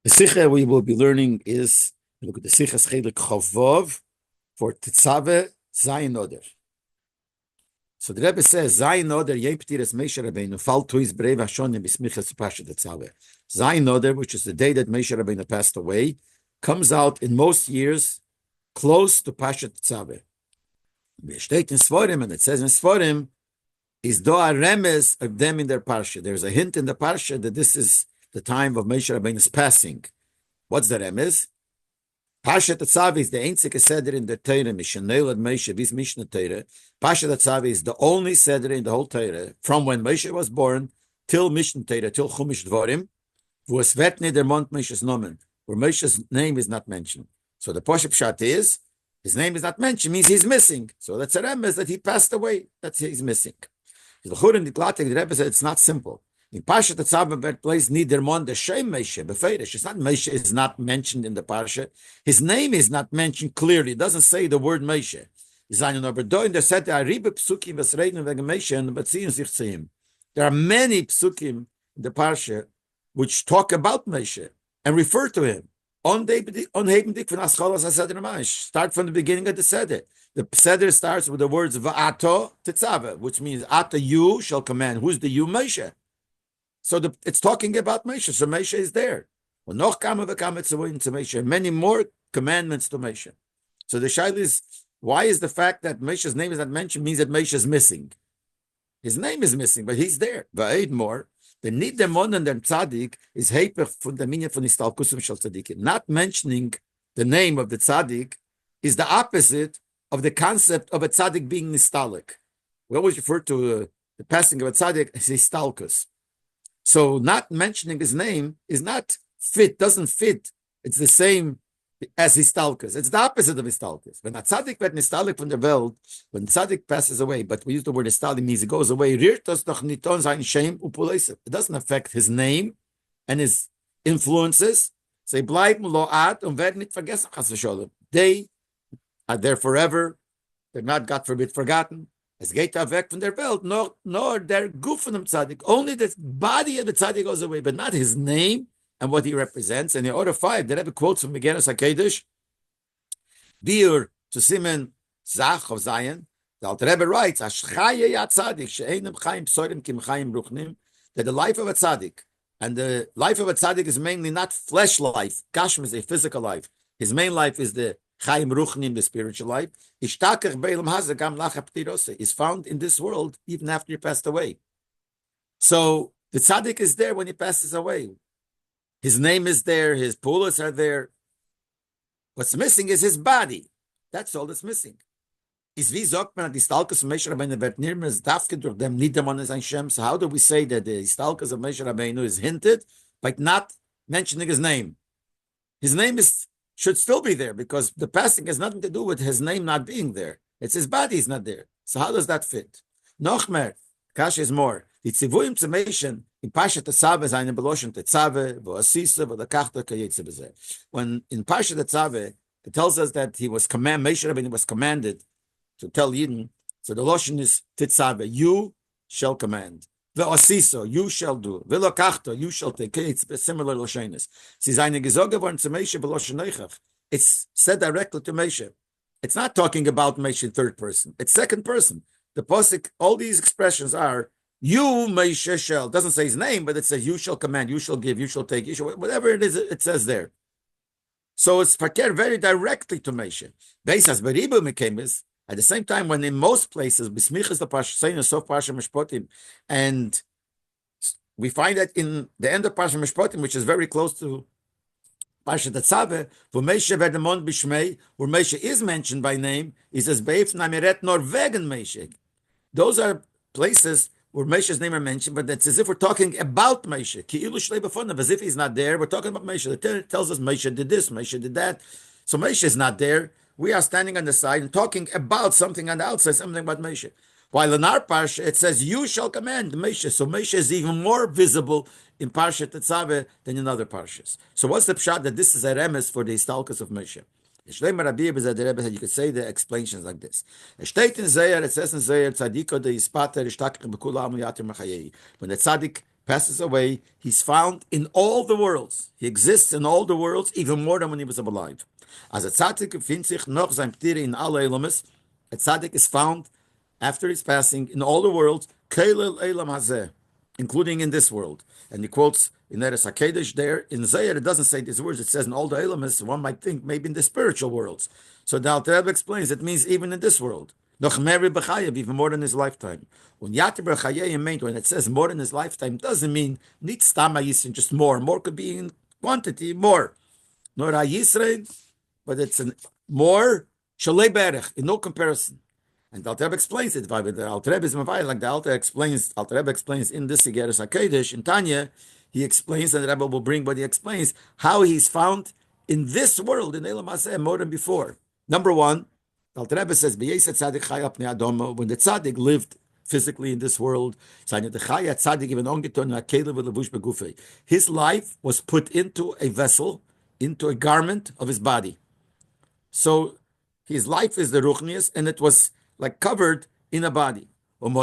The Sikha we will be learning is, look at the Sikha Chelik Chavov for Tetsave Zayin Oder. So the Rebbe says, Zayin Oder Yeptiras Moshe Rabbeinu Fal Tuis Breva Shonim Bismichas Pasha Tetsave. Zayin Oder, which is the day that Moshe Rabbeinu passed away, comes out in most years close to Pasha Tetsave. Steht in Sforim, and it says in Sforim, is do a remes of them in their parsha. There's a hint in the parsha that this is the time of Moshe Rabbeinu's passing. What's the remes? Parsha Tetsave is the einzige seder in the Torah, Mishneh ad Moshe vis Mishnah Torah. Parsha Tetsave is the only seder in the whole Torah from when Moshe was born till Mishnah Torah, till Chumash Dvorim, wo es wird nicht der Mond Moshe's Nomen, where Moshe's name is not mentioned. So the Poshe Pshat is, his name is not mentioned, means he's missing. So that's a remes that he passed away, that's he's missing. The Rebbe said it's not simple. In Parsha Tetsave place neither mon the Shem Moshe befeirish. It's not Moshe is not mentioned in the Parsha. His name is not mentioned clearly. It doesn't say the word Moshe. There are many psukim in the Parsha which talk about Moshe and refer to him. Start from the beginning of the Seder. The Seder starts with the words Va'ato Tetsave, which means Ata you shall command. Who's the you? Moshe. So it's talking about Moshe. So Moshe is there. Many more commandments to Moshe. So the shaila is, why is the fact that Moshe's name is not mentioned means that Moshe is missing? His name is missing, but he's there. Va'ed more. The Nidemon and the Tzaddik is Heipach from the Minyan von Istalkusum Shal Tzaddikim. Not mentioning the name of the Tzaddik is the opposite of the concept of a Tzaddik being Nistalik. We always refer to the passing of a Tzaddik as Istalkus. So not mentioning his name is not fit, doesn't fit. It's the same as Istalkus. It's the opposite of Istalkus. When a Tzaddik wird Nistalik from the world, when Tzaddik passes away, but we use the word Nistalik means it goes away, it doesn't affect his name and his influences. Sie bleiben lo'at und werden nicht vergessen, chas v'sholem. They are there forever. They're not, God forbid, forgotten. Es geht weg von der Welt, nor their goof from the Tzaddik. Only the body of the Tzaddik goes away, but not his name and what he represents. And in order 5, the Rebbe quotes from Meganos HaKedesh, Biur to Simen Zach of Zion, the Alter Rebbe writes, Ashchaye ya Tzaddik, she'einem chayim psorim kim chayim ruchnim, that the life of a Tzaddik, and the life of a Tzaddik is mainly not flesh life, Gashim is a physical life. His main life is the Chaim Ruchnim, the spiritual life, is found in this world even after he passed away. So the tzaddik is there when he passes away. His name is there, his pulas are there. What's missing is his body. That's all that's missing. So how do we say that the Istalkus of Moshe Rabbeinu is hinted by not mentioning his name? His name should still be there because the passing has nothing to do with his name not being there. It's his body is not there. So how does that fit? Nochmer, Kash is more. The Tzivuyim Tzimation in Parsha Tetsave is eine Beloshon Tetsave, V'asisa, V'lakachta Kayetze B'zeh. When in Parsha Tetsave, it tells us that Moshe Rabbeinu was commanded to tell Yidden, so the Loshon is Tetsave, you shall command. Ve'asiso, you shall do. Ve'lokachto, you shall take. It's similar Loshenis. It's said directly to Moshe. It's not talking about Moshe in third person. It's second person. The posik, all these expressions are, you, Moshe, shall. It doesn't say his name, but it says, you shall command, you shall give, you shall take, you shall, whatever it is, it says there. So it's fakir very directly to Moshe. Beisas Beribu Mekemis, at the same time, when in most places, Bismich is the Parsha, saying Sof Parsha Mishpotim, and we find that in the end of Parsha Mishpotim, which is very close to Parsha Tetsave, where Moshe Verdemon Bishmei, where Moshe is mentioned by name, he says, Beif Namiret Norwegen Moshe. Those are places where Moshe's name are mentioned, but it's as if we're talking about Moshe. Ki'ilu Shlei B'fonav, as if he's not there, we're talking about Moshe. The Torah tells us Moshe did this, Moshe did that. So Moshe is not there. We are standing on the side and talking about something on the outside, something about Moshe. While in our Parsha, it says, you shall command Moshe. So Moshe is even more visible in Parsha Tetsave than in other Parshas. So what's the pshat that this is a remes for the Istalkus of Moshe? You could say the explanations like this. It says in Zayar, Tzadiko de Ispater, when the Tzaddik passes away, he's found in all the worlds. He exists in all the worlds, even more than when he was alive. As a tzaddik findet sich noch sein Ptire in alle Elames, a tzaddik is found after his passing in all the worlds, Keilel Elam Hazeh, including in this world. And he quotes in Eretz HaKodesh there, in Zayar, it doesn't say these words, it says in all the Elames, one might think maybe in the spiritual worlds. So the Alter Rebbe explains it means even in this world. Noch mehr b'chayev, even more than his lifetime. When Yatir b'chayev meant, when it says more than his lifetime, doesn't mean nit stam hayisin, just more. More could be in quantity, more. Nor hayisrein, but it's more shalei berech, in no comparison. And the Alter Rebbe explains it. The Alter Rebbe is like the Alter Rebbe explains in this Igeres HaKodesh in Tanya. He explains, and the Rebbe will bring, but he explains how he's found in this world in Elam Hazeh more than before. Number one, the Alter Rebbe says, when the tzaddik lived physically in this world, his life was put into a vessel, into a garment of his body. So his life is the ruchnius, and it was like covered in a body. And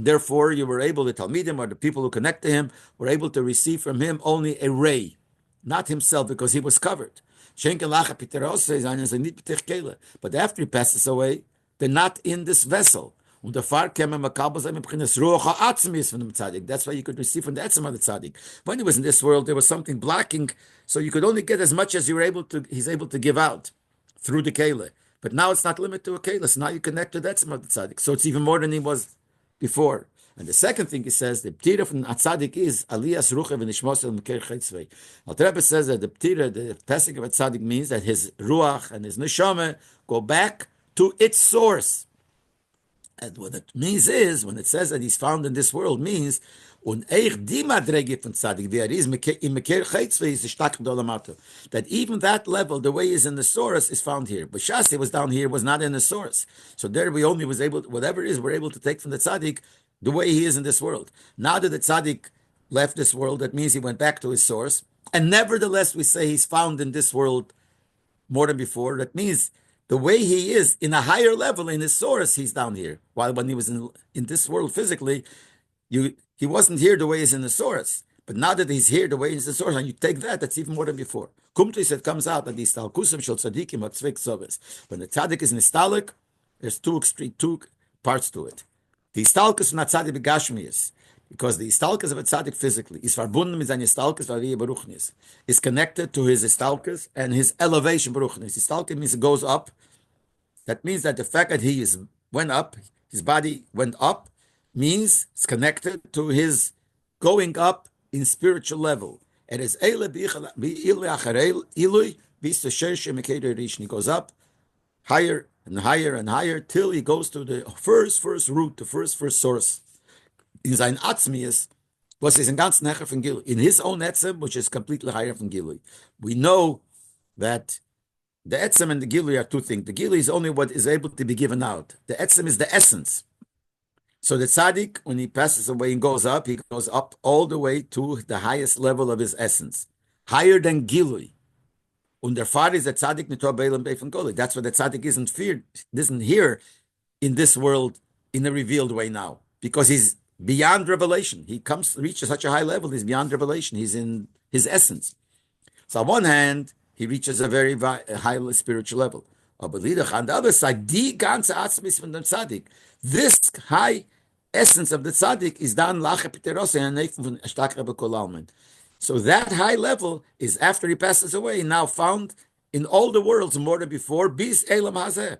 therefore you were able, the Talmidim or the people who connect to him, were able to receive from him only a ray, not himself, because he was covered. But after he passes away, they're not in this vessel. That's why you could receive from the etzem of the tzaddik. When he was in this world, there was something blocking, so you could only get as much as he's able to give out through the kele. But now it's not limited to a kele, so now you connect to the etzem of the tzaddik. So it's even more than he was before. And the second thing he says, the ptira from tzaddik is aliyas ruach v'nishmos el meker chaytzvei. Alter Rebbe says that the ptira, the passing of a tzaddik, means that his ruach and his neshama go back to its source. And what it means is, when it says that he's found in this world, means that even that level, the way he is in the source, is found here. But Shasi was down here, was not in the source. So there we only was able, whatever it is, we're able to take from the tzaddik the way he is in this world. Now that the tzaddik left this world, that means he went back to his source. And nevertheless, we say he's found in this world more than before. That means the way he is in a higher level in his source, he's down here. While when he was in this world physically, he wasn't here the way he's in the source. But now that he's here the way he's in the source, and you take that, that's even more than before. Kumtris, it comes out that the stalkusim shel tzadikim are tzvik soves. When the tzaddik is nistalik, there's two parts to it. The istalkus from tzaddik begashmius, because the istalkus of a tzaddik physically is verbunden mit seiner istalkus v'aviyah beruchnis, is connected to his istalkus and his elevation beruchnis. Istalkus means it goes up. That means that the fact that he went up, his body went up, means it's connected to his going up in spiritual level. It is he goes up higher and higher and higher till he goes to the first root, the first source. In sein Atzmius, was is in ganz necher von Gilui, in his own etzem, which is completely higher from Gilui. We know that the etzem and the Gilui are two things. The Gilui is only what is able to be given out. The etzem is the essence. So the tzaddik, when he passes away and goes up, he goes up all the way to the highest level of his essence, higher than Gilui. Und der Fall is the tzaddik nitor beilam beifan goli. That's why the tzaddik isn't here in this world in a revealed way now, because he's beyond revelation. He reaches such a high level. He's beyond revelation. He's in his essence. So on one hand, he reaches a very high spiritual level. On the other side, die ganze Atzmis von dem tzaddik, this high essence of the tzaddik is dan lache piteros and neifen von stark Rebbe Kol Almen. So that high level is after he passes away, now found in all the worlds more than before, bis Elam Hazeh,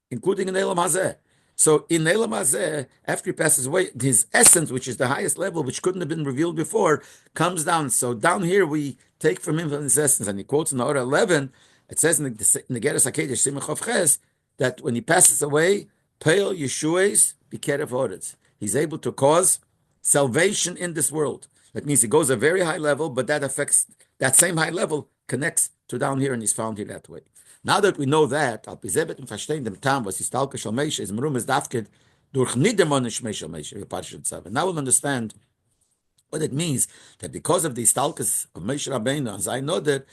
including in Elam Hazeh. So in Elam Hazeh, after he passes away, his essence, which is the highest level, which couldn't have been revealed before, comes down. So down here we take from him his essence. And he quotes in the Orah 11, it says in the Geras HaKodesh Simach of Ches, that when he passes away, Peil Yeshua's Bikerev Horetz. He's able to cause salvation in this world. That means he goes a very high level, but that affects, that same high level connects to down here, and he's found here that way. Now that we know that, now we'll understand what it means that because of the istalkus of Moshe Rabbeinu and Zayin Oder,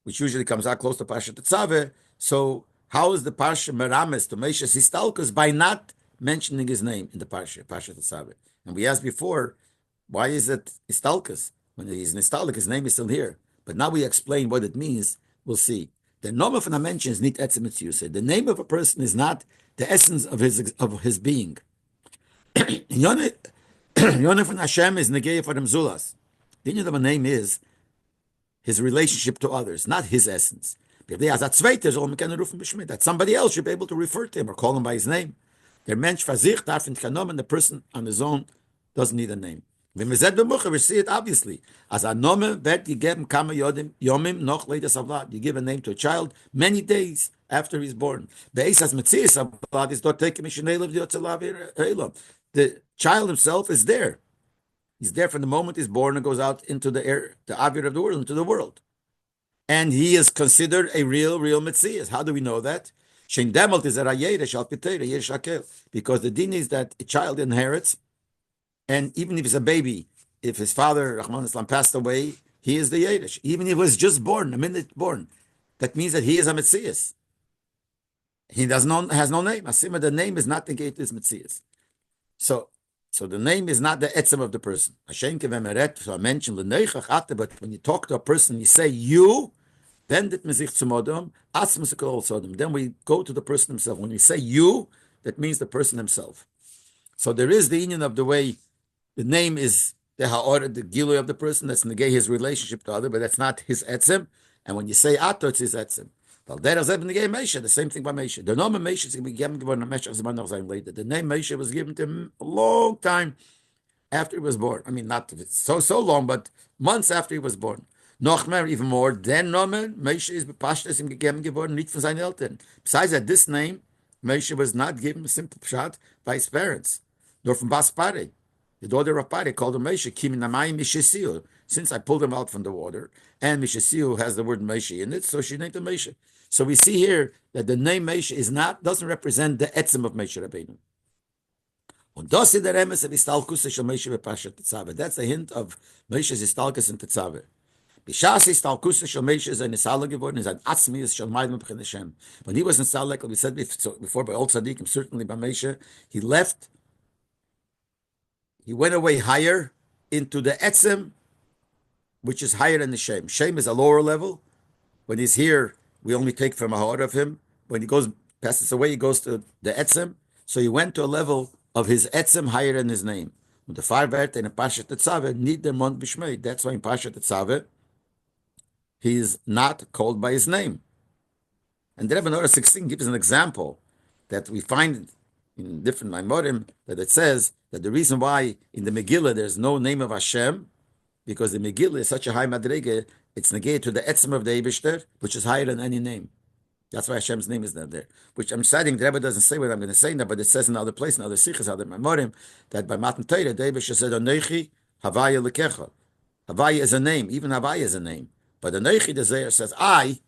which usually comes out close to Parshat Tetsave, so how is the Parsha Merames to Moshe's istalkus by not mentioning his name in the Parsha Tetsave? And we asked before, why is it Istalkus? When he's Nistalik, his name is still here. But now we explain what it means. We'll see. The name of a mention is not etzem mitzvus. The name of a person is not the essence of his being. Yonah from Hashem is negei for them zulas. The meaning of a name is his relationship to others, not his essence. That somebody else should be able to refer to him or call him by his name. The person on his own doesn't need a name. We see it obviously. As a nome, you give a name to a child many days after he's born. The child himself is there. He's there from the moment he's born and goes out into the air, the avir of the world, into the world. And he is considered a real Metzias. How do we know that? Because the din is that a child inherits, and even if he's a baby, if his father, Rahman Islam, passed away, he is the Yedesh. Even if he was just born, a minute born, that means that he is a Metzias. He has no name. Asima, the name is not the gate is Metzias. So the name is not the etzem of the person. So I mentioned, but when you talk to a person, you say you, then then we go to the person himself. When we say you, that means the person himself. So there is the union of the way the name is the ha'or, the gilui of the person, that's negay his relationship to other, but that's not his etzem. And when you say ato, it's his etzem. The same thing by Mesha. The name Mesha is going to be given to Mesha later. The name Mesha was given to him a long time after he was born. I mean, not so long, but months after he was born. Noch mehr, even more. Then Name Mesha is bepashtes ihm gegeben geworden, nicht von seinen Eltern. Besides that, this name Mesha was not given a simple shot by his parents, nor from Bas Pare. The daughter of Pare called him Mesha. Kim namayim mishesiu. Since I pulled him out from the water, and mishesiu has the word Mesha in it, so she named him Mesha. So we see here that the name Mesha doesn't represent the etzem of Mesha Rabbeinu. That's the hint of Mesha's istalkus in Tetsave. When he was in Salek, we said before by Old Tzaddikim, certainly by Mesha, he went away higher into the etzem, which is higher than the Shem. Shem is a lower level. When he's here, we only take from a heart of him. When he passes away, he goes to the etzem. So he went to a level of his etzem higher than his name. The Farbert and Pasha Tetsave need their mont b'shmei. That's why in Pasha Tetsave he is not called by his name. And the Rebbe 16 gives an example that we find in different Maimorim, that it says that the reason why in the Megillah there's no name of Hashem, because the Megillah is such a high madrege, it's negated to the etzem of the Eibishter, which is higher than any name. That's why Hashem's name is not there. Which I'm citing, the Rebbe doesn't say what I'm going to say now, but it says in other places, in other sikhs, other Maimorim, that by Matan Torah, the Eibishter said, Onechi Havaya Lekecha. Havaya is a name, even Havaya is a name. But the Onechi, the Zohar says, I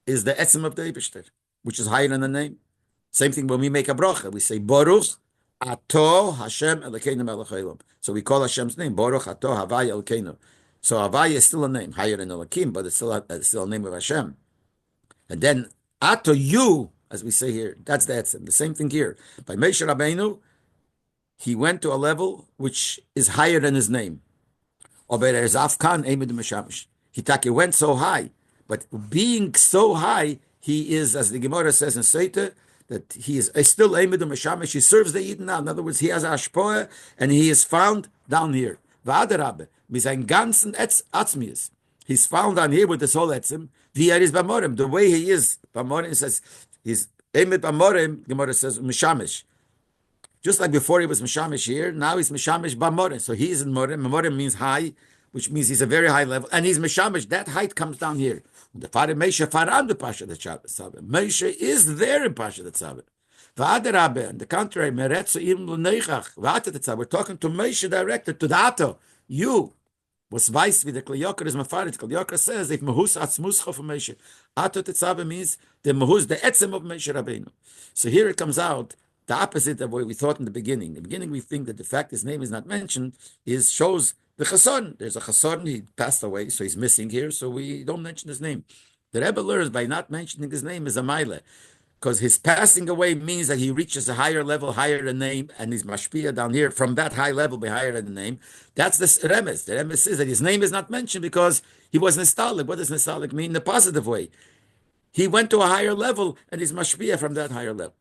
is the etzem of the Eibishter, which is higher than the name. Same thing when we make a bracha, we say, Baruch Ato Hashem Elokeinu Melech Haolam. So we call Hashem's name Baruch Ato Havaya Elokeinu. So Havaya is still a name, higher than Elokim, but it's still a name of Hashem. And then Ato you, as we say here, that's the etzem. The same thing here. By Moshe Rabbeinu, he went to a level which is higher than his name. He went so high, but being so high, he is, as the Gemara says in Seita, that he is still Eimed Meshamish. He serves the Eden now. In other words, he has a Ashpoah, and he is found down here. V'adarabe, mit seinem ganzen Atzmius. He's found down here with this whole etzim. V'yer is Bamorim. The way he is, Bamorim says, he's Eimed Bamorim, Gemara says, Meshamish. Just like before he was Meshamish here, now he's Meshamish Bamorim. So he is in Morim. Morim means high, which means he's a very high level. And he's Meshamish. That height comes down here. The Father Mesha Faran the Pasha Tetsave. Mesha is there in Pasha Tetsave. V'adarabe, on the contrary, Meretzu Im L'neichach. V'ata Tetsave. We're talking to Mesha directed, to the Ato. You. Was weiß wie the Kli Yakar is Mefarit. Kli Yakar says, if Mehus Atzmuscha for Mesha. Ato Tetsave means the Mehus, the Etzem of Mesha Rabbeinu. So here it comes out, the opposite of what we thought in the beginning. In the beginning, we think that the fact his name is not mentioned shows the Chasson. There's a Chasson, he passed away, so he's missing here, so we don't mention his name. The Rebbe learns by not mentioning his name is a Maile. because his passing away means that he reaches a higher level, higher than name, and he's mashpia down here from that high level, be higher than the name. That's the remes. The remes says that his name is not mentioned because he was nostalgic. What does nostalgic mean? In the positive way. He went to a higher level, and he's mashpia from that higher level.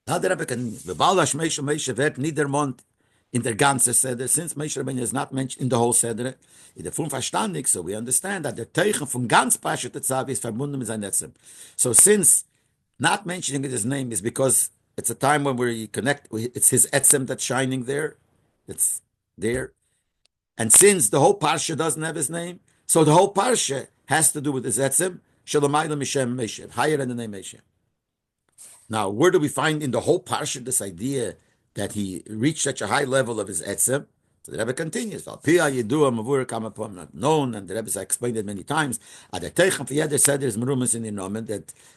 Adar can the Balash Mesha wird niedermond in der ganze Seder, since Mesha Rabbeinu is not mentioned in the whole Seder, in the fünf verstandig, so we understand that the Teichen von ganz Pashat Tetsave is verbunden mit sein Netzem. So since not mentioning his name is because it's a time when we connect, it's his etzem that's shining there, it's there. And since the whole Parsha doesn't have his name, so the whole Parsha has to do with his etzem, Shalomayla Mishem Mesha, higher than the name Mesha. Now, where do we find in the whole Parsha this idea that he reached such a high level of his etzem? So the Rebbe continues, not known, and the Rebbe has explained it many times, that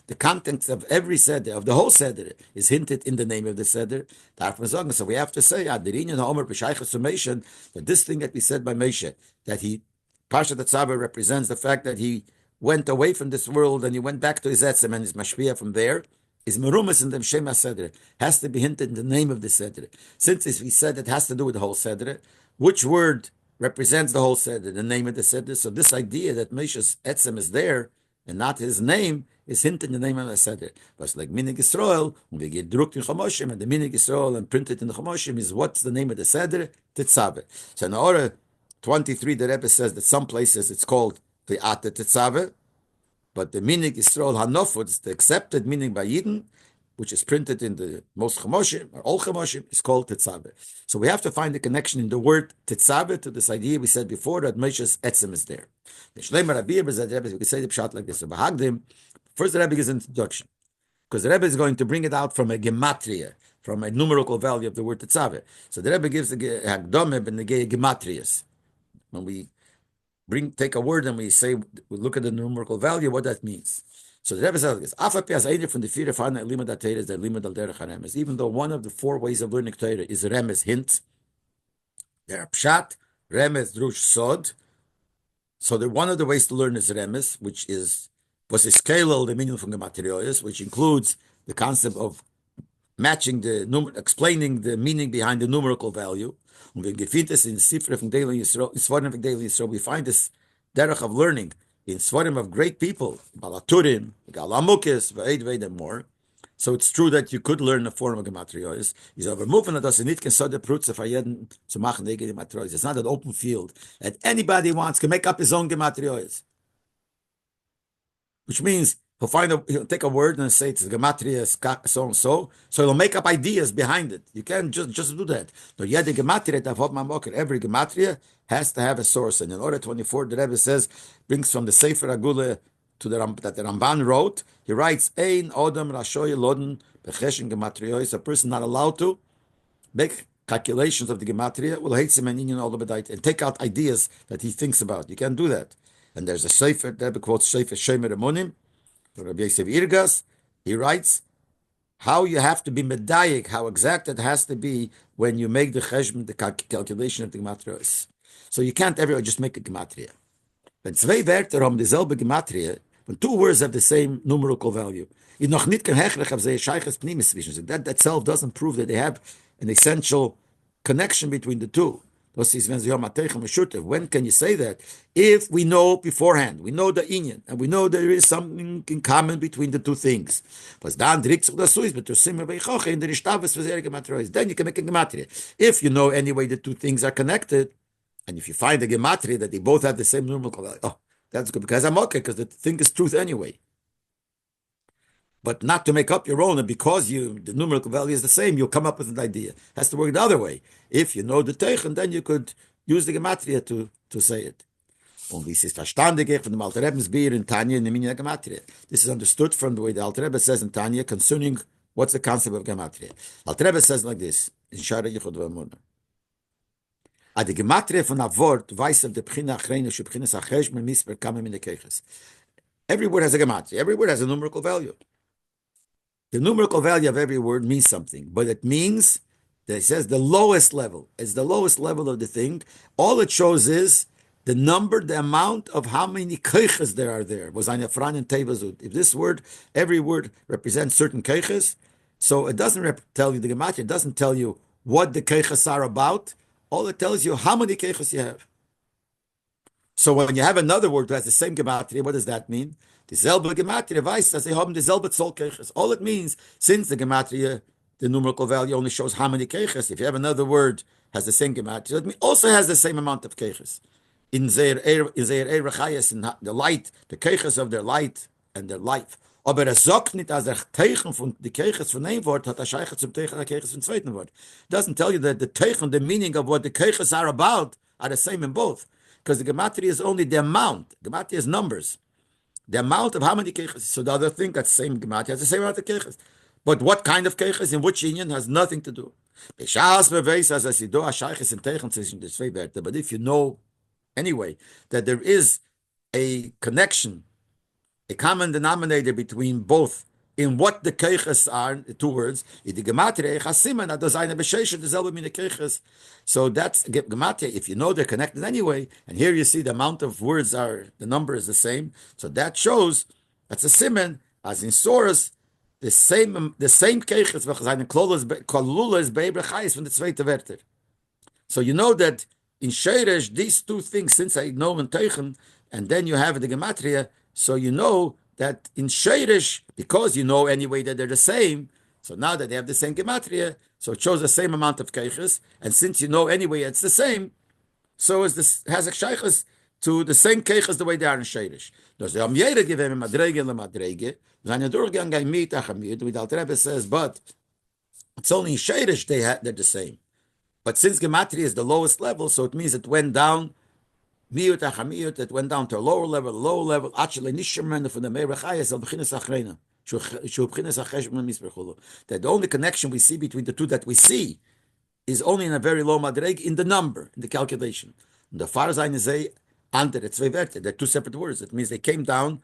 the contents of every Seder, of the whole Seder, is hinted in the name of the Seder. So we have to say that this thing that we said by Moshe, that he, Parsha Tetsave represents the fact that he went away from this world and he went back to his etzem and his mashpia from there, is merumas in the Shema Seder, has to be hinted in the name of the Seder. Since we said it has to do with the whole Seder, which word represents the whole Seder? The name of the Seder. So this idea that Moshe's etzem is there and not his name is hinted in the name of the Seder. But like Minig Yisrael, when we get drucked in Chomoshim, and the Minig Yisrael and printed in the Chomoshim is what's the name of the Seder? Tetsave. So in Orah 23, the Rebbe says that some places it's called the Ate Tetsave, but the Minig Yisrael Hanofutz, the accepted meaning by Yidden, which is printed in the most Chomoshim, or all Chomoshim, is called Tetsave. So we have to find the connection in the word Tetsave to this idea we said before that Moshe's etzem is there. The Shleimer Rabbi, we can say the pshat like this. So first the Rebbe gives an introduction, because the Rebbe is going to bring it out from a gematria, from a numerical value of the word Tetsave. So the Rebbe gives the Hagdome and the gematrias. When we take a word and we say, we look at the numerical value, what that means. So the Rebbe says this: from the fear of even though one of the four ways of learning Torah is remes hint, there are pshat, remes, drush, sod. So one of the ways to learn is remes, which is was scale the meaning from the materials, which includes the concept of matching explaining the meaning behind the numerical value. Und wenn gefindt es in Sifre von Daily Yisrael, we find this derech of learning in Svarim of great people, Balaturin, Galamukis, Veid, and more. So it's true that you could learn a form of gematriyos. It's not an open field that anybody can make up his own gematriyos. Which means he'll take a word and say it's gematria so and so. So he'll make up ideas behind it. You can't just do that. No, yet the gematria every gematria has to have a source. And in order 24, the Rebbe says, brings from the Sefer Agula that the Ramban wrote. He writes, Ein Odom Rashoy Loden Becheshen Gematriyos. A person not allowed to make calculations of the gematria will hate him and take out ideas that he thinks about. You can't do that. And there's a Sefer, the Rebbe quotes Sefer Shemer Emunim, Rabbi Yosef Irgas. He writes how you have to be medayik, how exact it has to be when you make the cheshbon, the calculation of the gematrias. So you can't ever just make a gematria. When zwei Wörter haben dieselbe gematria, when two words have the same numerical value, that itself doesn't prove that they have an essential connection between the two. When can you say that? If we know beforehand, we know the inyan, and we know there is something in common between the two things. Then you can make a gematria. If you know anyway the two things are connected, and if you find a gematria that they both have the same numerical value, oh, that's good, because I'm okay, because the thing is truth anyway. But not to make up your own, and because the numerical value is the same, you'll come up with an idea. It has to work the other way. If you know the Teichen, then you could use the gematria to say it. Und wie es ist verstandig von dem Alter Rebbe's Bier in Tanya in the meaning of gematria. This is understood from the way the Alter Rebbe says in Tanya concerning what's the concept of gematria. Alter Rebbe says like this in Shara Yichud V'Amunah. Ad the gematria von a Wort weiß of the Bchina Achreine shu Bchina Sachesh men misper kamem in the Keches. Every word has a gematria. Every word has a numerical value. The numerical value of every word means something, but it means that it says the lowest level. It's the lowest level of the thing. All it shows is the number, the amount of how many keiches there are there was eine Fran and Tevazut. If this word, every word represents certain keiches, so it doesn't tell you the gematria. It doesn't tell you what the keiches are about. All it tells you how many keiches you have. So when you have another word that has the same gematria, what does that mean? Dieselbe gematria weiß, dass sie haben dieselbe Zoll keiches. All it means, since the gematria, the numerical value only shows how many keiches. If you have another word has the same gematria, it also has the same amount of keiches. In their Rechayas, in the light, the keiches of their light and their life. Aber sagt nicht, als Teichen von die Keiches von einem Wort hat Scheiche zum Teichen der Keiches vom zweiten Wort. It doesn't tell you that the Teichen, the meaning of what the Keiches are about, are the same in both. Because the gematria is only the amount. Gematria is numbers. The amount of how many keiches. So the other thing, that same gematria has the same amount of keiches. But what kind of keiches, in which union, has nothing to do. But if you know anyway that there is a connection, a common denominator between both, in what the keiches are, the two words, so that's gematria. If you know they're connected anyway, and here you see the amount of words are, the number is the same, so that shows that's a siman, as in source, the same keiches, from the zweite Wörter. So you know that in Sheresh, these two things, since I know in Teichen, and then you have the gematria, so you know that in Sheresh, because you know anyway that they're the same, so now that they have the same gematria, so it shows the same amount of keiches, and since you know anyway it's the same, so is this has a sheiches to the same keiches the way they are in Sheresh. Does the Amyere give him madrege le madrege? Seine Durchgang mit achamid, with Alter Rebbe says, but it's only in Sheresh they're the same. But since gematria is the lowest level, so it means it went down. Miut achamiyut, it went down to a lower level. Actually, nisherman from the meirachayas al b'chinas achrena. That the only connection we see between the two that we see is only in a very low madreg in the number, in the calculation. And the far zayin is under the zwei Werte. They're two separate words. It means they came down.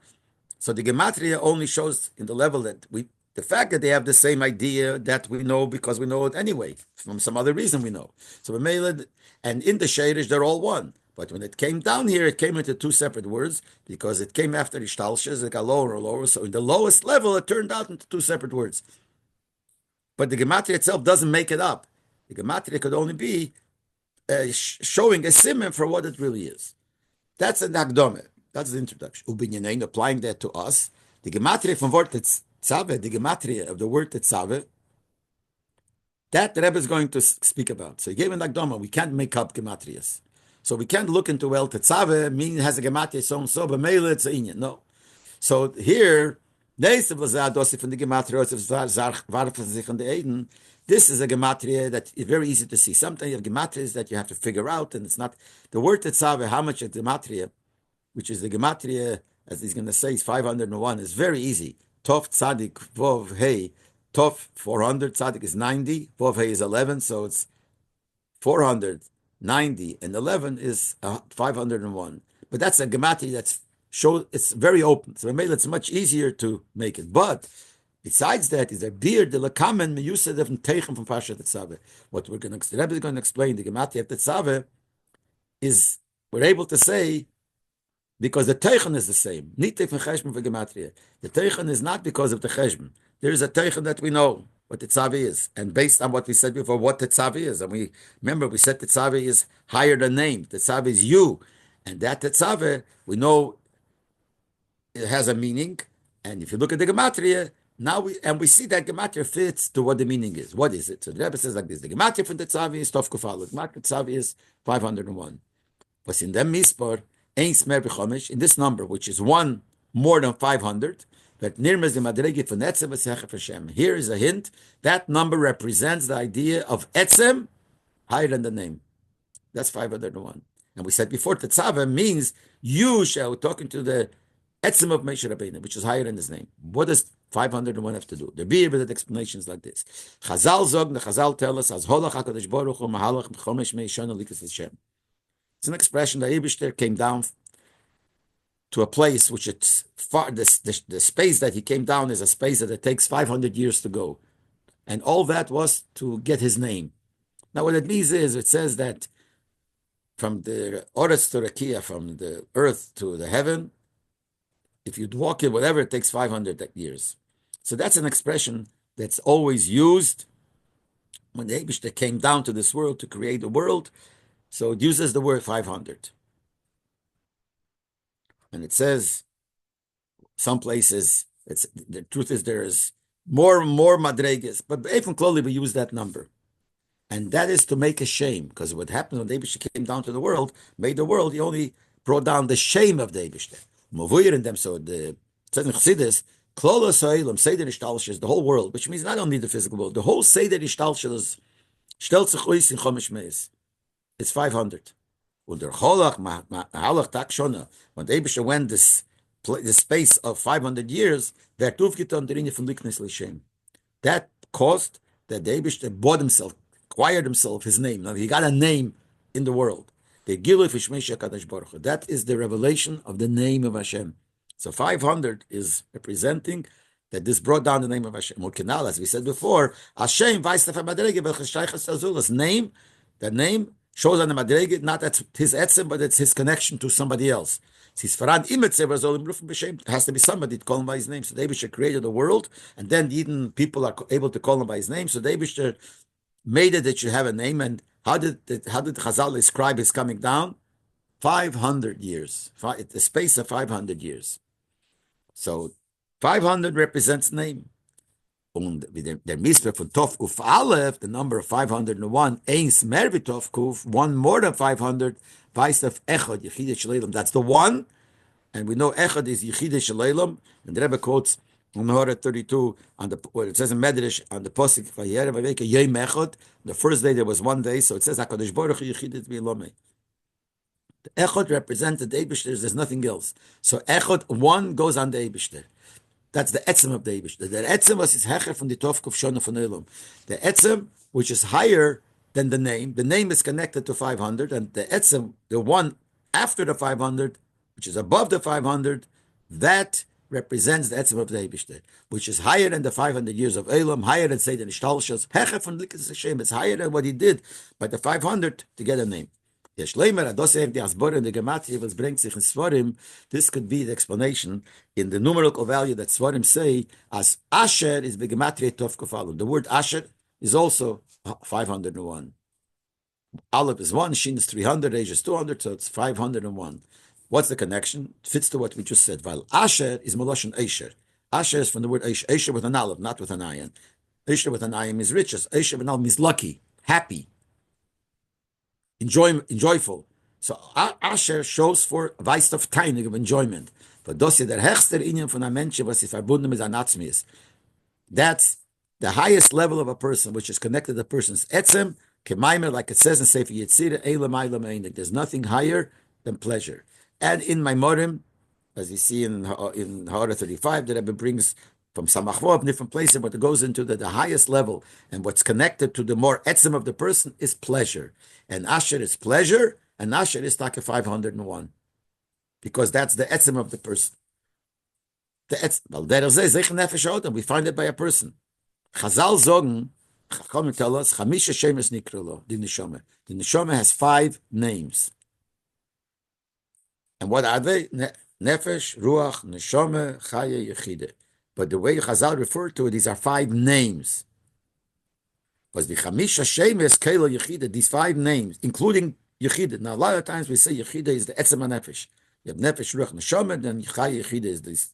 So the gematria only shows in the level that the fact that they have the same idea that we know because we know it anyway. From some other reason we know. So and in the Sheirish, they're all one. But when it came down here, it came into two separate words because it came after Ishtalshes, it got lower and lower. So in the lowest level, it turned out into two separate words. But the gematria itself doesn't make it up. The gematria could only be showing a simon for what it really is. That's an akdome. That's the introduction. Ubinyanein, applying that to us. The gematria from word Tetsave, the gematria of the word Tetsave, that the Rebbe is going to speak about. So he gave an akdome. We can't make up gematrias. So we can't look into, well, Tetsave meaning has a gematria so and so, but mele it's a inyan. No. So here, this is a gematria that is very easy to see. Sometimes you have gematrias that you have to figure out, and it's not the word Tetsave, how much is gematria, which is the gematria, as he's going to say, is 501, is very easy. Tov tzadik vov hey. Tov 400, tzadik is 90, vov hey is 11, so it's 490, and 11 is 501. But that's a gematria that's it's very open. So it's much easier to make it. But besides that, is a beer de la kamen meyusad of teichem from Pasha Tetsave. What the Rebbe is going to explain, the gematria of Tetsave, is we're able to say, because the teichen is the same. The teichen is not because of the cheshbon. There is a teichen that we know what Tetsave is, and based on what we said before, what Tetsave is, and we said Tetsave is higher than name. Tetsave is you, and that Tetsave we know it has a meaning. And if you look at the gematria, now we see that gematria fits to what the meaning is. What is it? So the Rebbe says like this: the gematria from Tetsave is Tov Kufal. Gematria Tetsave is 501. But in them mispar. In this number, which is one more than 500, that here is a hint. That number represents the idea of etzem higher than the name. That's 501. And we said before, Tetsave means you shall, talking to the etzem of Moshe Rabbeinu, which is higher than his name. What does 501 have to do? The beer with explanations like this. Chazal zog, the Chazal tell us, as holach HaKadosh Baruch Hu mahalach b'chomesh meishon alikas Hashem. It's an expression that Eibishter came down to a place which it's far. The space that he came down is a space that it takes 500 years to go, and all that was to get his name. Now, what it means is it says that from the Oretz to Rakia, from the earth to the heaven, if you'd walk it, whatever, it takes 500 years. So that's an expression that's always used when the Eibishter came down to this world to create the world. So it uses the word 500. And it says, some places, the truth is there is more and more madregas, but even closely we use that number. And that is to make a shame, because what happened when the Eibishter came down to the world, made the world, he only brought down the shame of the Eibishter. In them, so the Chassidus, Klolos Ha'olam, Seder Ishtalshel is the whole world, which means not only the physical world, the whole Seder Ishtalshel is stellt sich aus in Chomesh Meis. It's 500. Und der Cholach, Mahalach Tak Shona, when the Eibishter went this space of 500 years, der Tuvgiton der Inye von Liknes L'Shem. That caused that the Eibishter bought himself, acquired himself his name. Now he got a name in the world. The Gilu Fishmei Kadosh Baruch Hu. That is the revelation of the name of Hashem. So 500 is representing that this brought down the name of Hashem. Murkinal, as we said before, Hashem Vaistaf Madrege Belchashaychas Azulas. Name, that name shows on the Madrege, not that his etzem, but it's his connection to somebody else. It has to be somebody to call him by his name. So the Eibishter created the world, and then even people are able to call him by his name. So the Eibishter made it that you have a name. And how did Chazal describe his coming down? 500 years, the space of 500 years. So 500 represents name. Und der Mitzvah von Tov Kuf Aleph, the number of 501, eins mehr wie Tov Kuf, one more than 500, weist auf Echad, Yechidei Shleilam. That's the one, and we know Echad is Yechidei Shleilam, and the Rebbe quotes on Mahara 32, on the, where it says in Medrash, on the Posik, Vayerev Aveka Yom Echad, the first day there was one day, so it says HaKadosh Baruch Hu Yechidei V'Ilomei. The Echad represents the Eibishter, there's nothing else. So Echad, one goes on the Eibishter. That's the etzem of the Eibishter. The etzem was his hecher from the Tov Kuf Shona von Elam. The etzem, which is higher than the name is connected to 500, and the etzem, the one after the 500, which is above the 500, that represents the etzem of the Eibishter, which is higher than the 500 years of Elam, higher than Seder Ishtalshel. Hecher from Likas Hashem, it's higher than what he did by the 500 to get a name. This could be the explanation in the numerical value that Svarim say as Asher is Begematria Tov Kufalum. The word Asher is also 501. Aleph is 1, Shin is 300, Resh is 200, so it's 501. What's the connection? It fits to what we just said. While Asher is Moloshan Asher. Asher is from the word Asher. Asher with an Aleph, not with an Ayin. Asher with an Ayin is riches. Asher with an Aleph means lucky, happy. Enjoyful. So Asher shows for Weist of Teinig of enjoyment. But das ist der höchste Inyan von einem Menschen, was sie verbunden mit seinem Atzmi ist. That's the highest level of a person, which is connected to the person's etzem, kemaimer, like it says in Sefer Yetzirah, eilam eilam einik. There's nothing higher than pleasure. And in Maimorim, as you see in Ha'ara 35, that Rebbe brings from Samachvot, different places, but it goes into the highest level. And what's connected to the more etzem of the person is pleasure. And Asher is pleasure, and Asher is Taka 501. Because that's the etzem of the person. The etzem, we find it by a person. Chazal Zogen, Chachamim tell us, Chamisha Shemes Nikrolo, the Neshama. The Neshama has 5 names. And what are they? Nefesh, Ruach, Neshama, Chaya, Yechide. But the way Chazal referred to it, these are 5 names. Was the Chamisha Shemes Kelo Yechide, these 5 names, including Yechide. Now, a lot of times we say Yechide is the Etzem Nefesh. You have Nefesh, Ruach, Neshama, then Chaya, Yechide is this.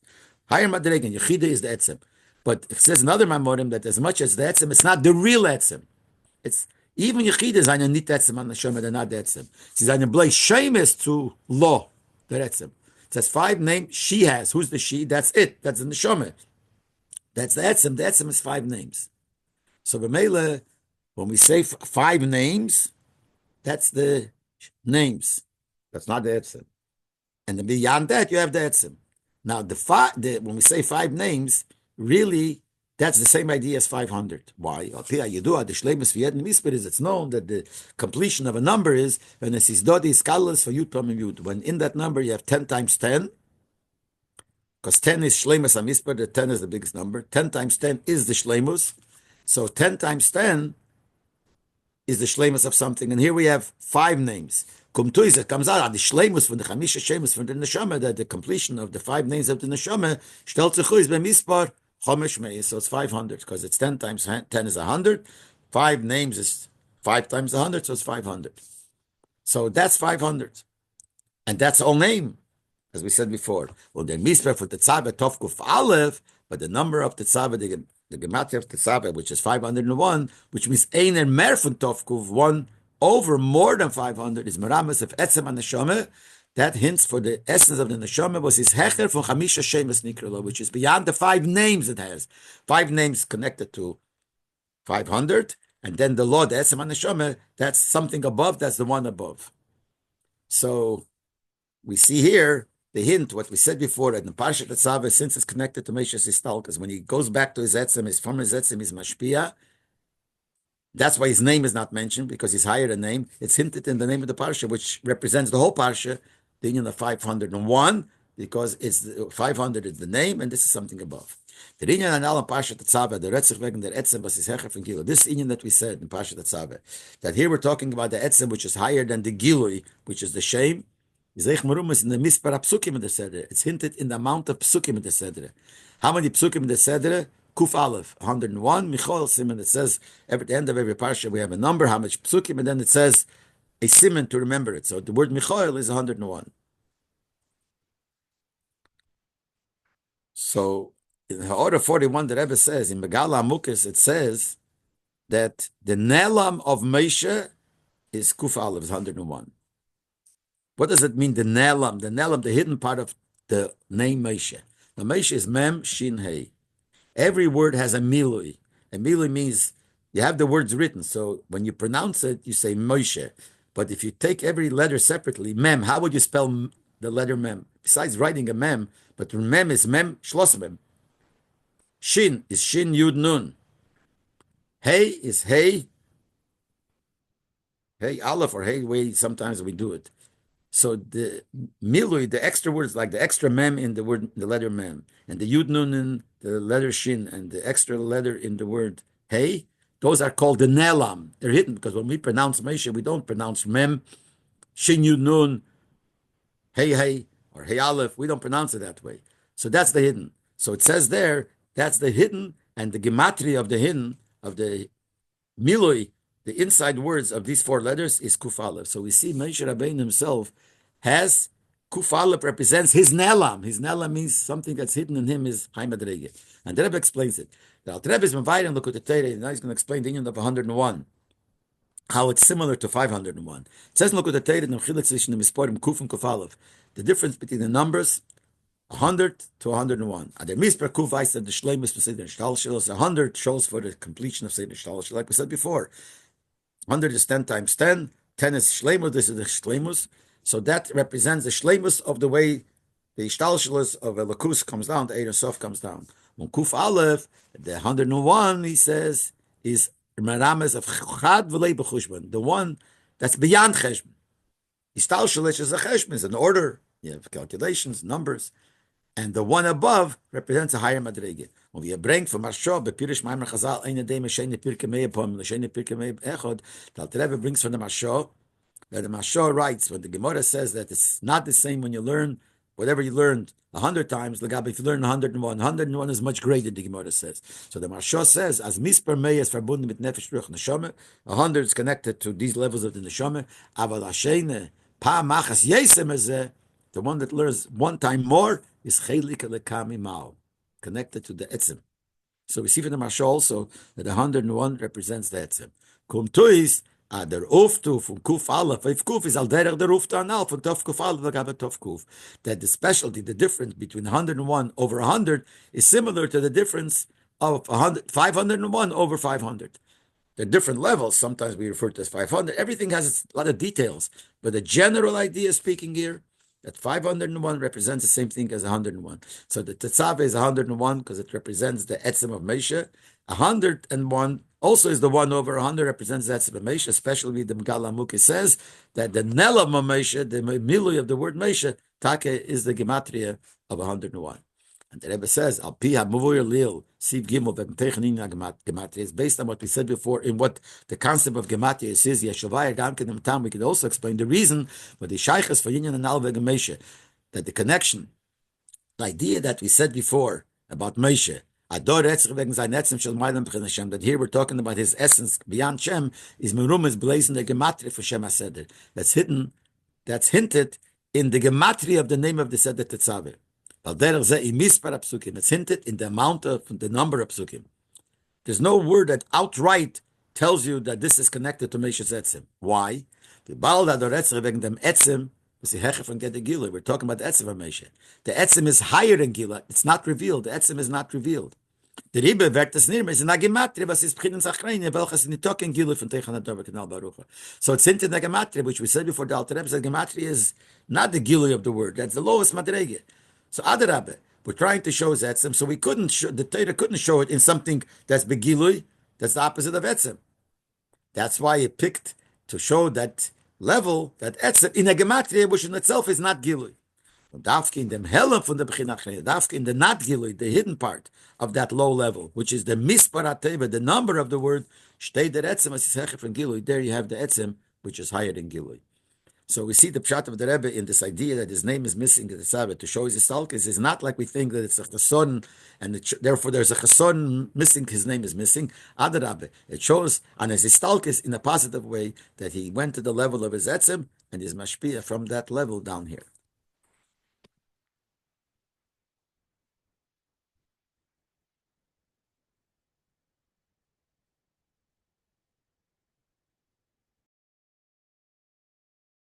Higher Madreg, and Yechide is the Etzem. But it says another Mamorim that as much as the Etzem, it's not the real Etzem. It's even Yechide is eine nicht Etzem an Neshama, they're not the Etzem. It's eine Blei Shemes to Lo, the Etzem. It says 5 names she has. Who's the she? That's it. That's the Neshama. That's the Etzem. The Etzem is 5 names. So B'meila, when we say 5 names, that's the names. That's not the Etzem. And then beyond that, you have the Etzem. Now, when we say 5 names, really, that's the same idea as 500. Why? It's known that the completion of a number is when in that number you have 10 times 10, because 10 is shleimus amisper, the 10 is the biggest number. 10 times 10 is the shleimus. So 10 times 10 is the shleimus of something. And here we have 5 names. Kumtuis, it comes out, the shleimus from the chamisha shemus from the neshama, that the completion of the 5 names of the neshama, shtel tzechu is b'mispar chomesh meis, so it's 500, because it's 10 times 10 is 100. 5 names is 5 times 100, so it's 500. So that's 500. And that's all name, as we said before. Well, the mispar for Tetsave Tovkuf Aleph, but the number of Tetsave, the gematria of Tetsave, which is 501, which means Einer Mer von Tovkuf, 1 over more than 500, is Meramas of Etzem and Neshama. That hints for the essence of the Neshama was his Hecher from Chamisha Shemus Nikrolo, which is beyond the 5 names it has. 5 names connected to 500, and then the law, the Etzem and Neshama, that's something above, that's the one above. So we see here the hint, what we said before, that in Parshat Tetsave, since it's connected to Meishes Istal, because when he goes back to his Etzem, his former Etzem is Mashpia. That's why his name is not mentioned, because he's higher a name. It's hinted in the name of the Parsha, which represents the whole Parsha, the union of 501, because it's 500 is the name, and this is something above. The Inyan and Alam Parshat Tetsave, the Retzich wegen der Etzem, was is Hecher from Gilo. This Inyan that we said in Parshat Tetsave, that here we're talking about the Etzem, which is higher than the Gilui, which is the shame. In the mispar psukim in the Sedre. It's hinted in the amount of psukim in the Sedre. How many psukim in the Sedre? Kuf Aleph, 101. Michol Simon, it says at the end of every parsha we have a number, how much psukim, and then it says a simon to remember it. So the word Michol is 101. So in Ha'orah 41, the Rebbe says, in Megala Amukis, it says that the Nelam of Moshe is Kuf Aleph, is 101. What does it mean, the Nelam? The Nelam, the hidden part of the name Moshe. Now, Moshe is Mem, Shin, Hey. Every word has a milui. A milui means you have the words written, so when you pronounce it, you say Moshe. But if you take every letter separately, Mem, how would you spell the letter Mem? Besides writing a Mem, but Mem is Mem, Shlos Mem. Shin is Shin, Yud, Nun. Hey is Hey. Hey, Aleph, or Hey, way sometimes we do it. So the milui, the extra words, like the extra mem in the word, the letter mem, and the yud nun in the letter shin, and the extra letter in the word hey, those are called the nelam. They're hidden because when we pronounce Moshe, we don't pronounce mem, shin yud nun, hey, or hey aleph. We don't pronounce it that way. So that's the hidden. So it says there, that's the hidden, and the gematria of the hidden, of the milui, the inside words of these 4 letters is Kuf Aleph. So we see Moshe Rabbeinu himself has Kuf Aleph represents his Nelam. His Nelam means something that's hidden in him is Chaim Adrege. And the Rebbe explains it. The Alter Rebbe is Mavayir and look at the Torah, and now he's going to explain the union of 101, how it's similar to 501. It says look at the Torah in the Chilek zwischen the Misporim Kuf and Kuf Aleph. The difference between the numbers 100 to 101. Adar Misper Kuf Eis that the Shleimus for Seder Shtal Shilos, 100 shows for the completion of Seder Shtal Shilos, like we said before. 100 is 10 times 10. 10 is Shleimus, this is the Shleimus. So that represents the Shleimus of the way the Ishtalshalos of Elakus comes down, the Eir Sof comes down. When Kuf Aleph, the 101, he says, is Merames of Chad V'lei B'chushban, the one that's beyond Cheshbon. Ishtalshalos is a Cheshbon, it's an order, you have calculations, numbers. And the one above represents a higher madrege. When we bring from Marsho, Bepirish Maimer Chazal, Ein Adei Meshene Pirke Mei Pom, Leshene Pirke Mei Echod, the Alter Rebbe brings from the Marsho, that the Marsho writes, when the Gemara says that it's not the same when you learn whatever you learned 100 times, if you learn 101, 101 is much greater, the Gemara says. So the Marsho says, as Misper Mei is verbunden mit Nefesh Ruach Neshama, 100 is connected to these levels of the Neshama, Aval Hashene, Pa Machas Yesem Ezeh, the one that learns 1 time more is Chelik Lekami Mao, connected to the Etzem. So we see from the Marsha also that 101 represents the Etzem. Kum Tuis, der Uftu from Kuf Aleph, if Kuf is al derech der Uftu anal, from Tov Kuf Aleph, Tov Kuf. That the specialty, the difference between 101 over 100 is similar to the difference of 501 over 500. They're different levels. Sometimes we refer to as 500. Everything has a lot of details. But the general idea speaking here, that 501 represents the same thing as 101. So the Tetsave is 101 because it represents the Etzem of Moshe. 101 also is the 1 over 100 represents the Etzem of Moshe, especially the Megala Muki says that the Nelam of Moshe, the Milui of the word Moshe, Take is the Gematria of 101. And the Rebbe says, Al Pi HaMuvur Lil, Siv Gimel, V'Mtechanin Gematria, is based on what we said before, in what the concept of Gematria is, Yeshavaya Gam Kedim Tam. We could also explain the reason for the Shaychas for Yinyan and Alva Gemeshe, that the connection, the idea that we said before about Moshe, Adar wegen sein Etzem shel Mailam b'chin Hashem, that here we're talking about his essence beyond Shem, is Merum is blazing the Gematria for Shem HaSeder. That's hidden, that's hinted in the Gematria of the name of the Seder Tetsave. It's hinted in the amount of the number of psukim. There's no word that outright tells you that this is connected to Mesha's etzim. Why? We're talking about the etzim of Mesha. The etzim is higher than Gila. It's not revealed. The etzim is not revealed. The Rebbe werkt es nirme, es in a Gematria, was ist Prinz Achreine, welches in die Token Gila von Techan Adar Kanal Baruch. So it's hinted in the Gematria, which we said before, the Alter Rebbe said Gematria is not the Gila of the word. That's the lowest Madrege. So Adar, we're trying to show Etzem, so we couldn't show, the Torah couldn't show it in something that's Begilui, that's the opposite of Etzem. That's why it picked to show that level, that Etzem, in a Gematria, which in itself is not Gilui. Und Dafke in dem Hellen von der Bechinachre, Dafke in the not Gilui, the hidden part of that low level, which is the Misparat Teva, the number of the word, Shtei der Etzem, as is Heche from Gilui, there you have the Etzem, which is higher than Gilui. So we see the pshat of the Rebbe in this idea that his name is missing in the Sabbath to show his histalkis is not like we think that it's a chasson and therefore there's a chasson missing, his name is missing. Adar, it shows on his histalkis in a positive way that he went to the level of his etzim and is mashpia from that level down here.